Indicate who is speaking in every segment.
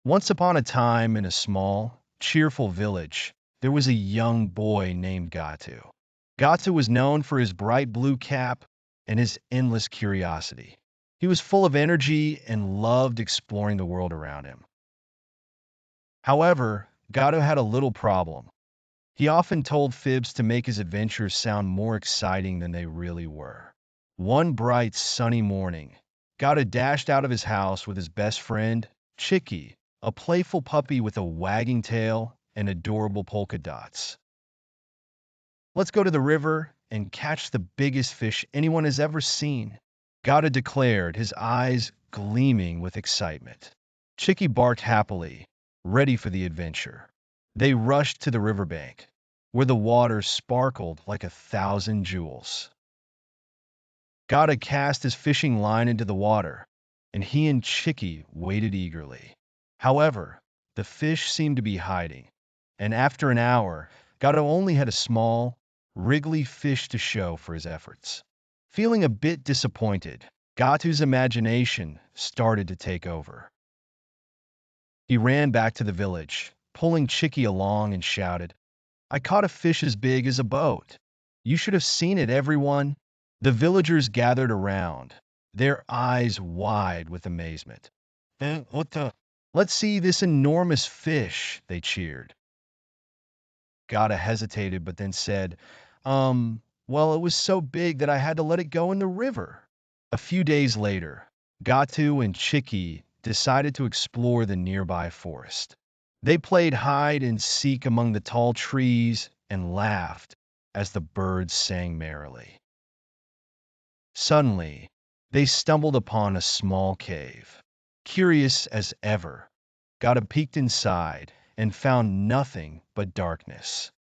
Speaker 1: Once upon a time in a small, cheerful village, there was a young boy named Gattu. Gattu was known for his bright blue cap and his endless curiosity. He was full of energy and loved exploring the world around him. However, Gattu had a little problem. He often told fibs to make his adventures sound more exciting than they really were. One bright, sunny morning, Gattu dashed out of his house with his best friend, Chicky, a playful puppy with a wagging tail and adorable polka dots. "Let's go to the river and catch the biggest fish anyone has ever seen," Gattu declared, his eyes gleaming with excitement. Chicky barked happily, ready for the adventure. They rushed to the riverbank, where the water sparkled like 1,000 jewels. Gattu cast his fishing line into the water, and he and Chicky waited eagerly. However, the fish seemed to be hiding, and after an hour, Gattu only had a small, wriggly fish to show for his efforts. Feeling a bit disappointed, Gattu's imagination started to take over. He ran back to the village, pulling Chicky along and shouted, "I caught a fish as big as a boat. You should have seen it, everyone." The villagers gathered around, their eyes wide with amazement. What the? "Let's see this enormous fish," they cheered. Gata hesitated but then said, well, it was so big that I had to let it go in the river." A few days later, Gatu and Chicky decided to explore the nearby forest. They played hide and seek among the tall trees and laughed as the birds sang merrily. Suddenly, they stumbled upon a small cave. Curious as ever, Gata peeked inside and found nothing but darkness.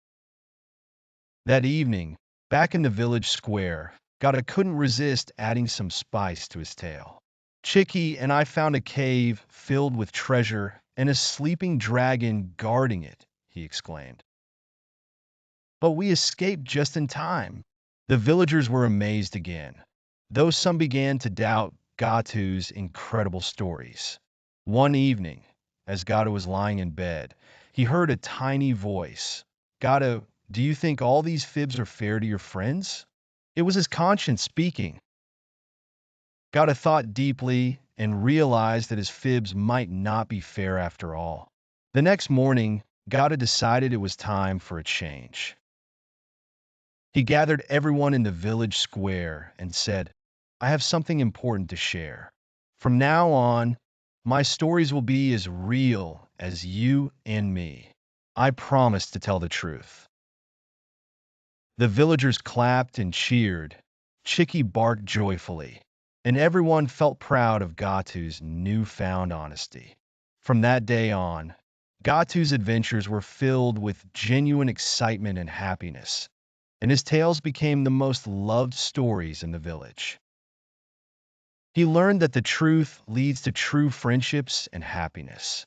Speaker 1: That evening, back in the village square, Gata couldn't resist adding some spice to his tale. "Chicky and I found a cave filled with treasure and a sleeping dragon guarding it," he exclaimed. "But we escaped just in time." The villagers were amazed again, though some began to doubt Gatu's incredible stories. One evening, as Gatu was lying in bed, he heard a tiny voice. "Gatu, do you think all these fibs are fair to your friends?" It was his conscience speaking. Gatu thought deeply and realized that his fibs might not be fair after all. The next morning, Gatu decided it was time for a change. He gathered everyone in the village square and said, "I have something important to share. From now on, my stories will be as real as you and me. I promise to tell the truth." The villagers clapped and cheered. Chicky barked joyfully, and everyone felt proud of Gatu's newfound honesty. From that day on, Gatu's adventures were filled with genuine excitement and happiness, and his tales became the most loved stories in the village. He learned that the truth leads to true friendships and happiness.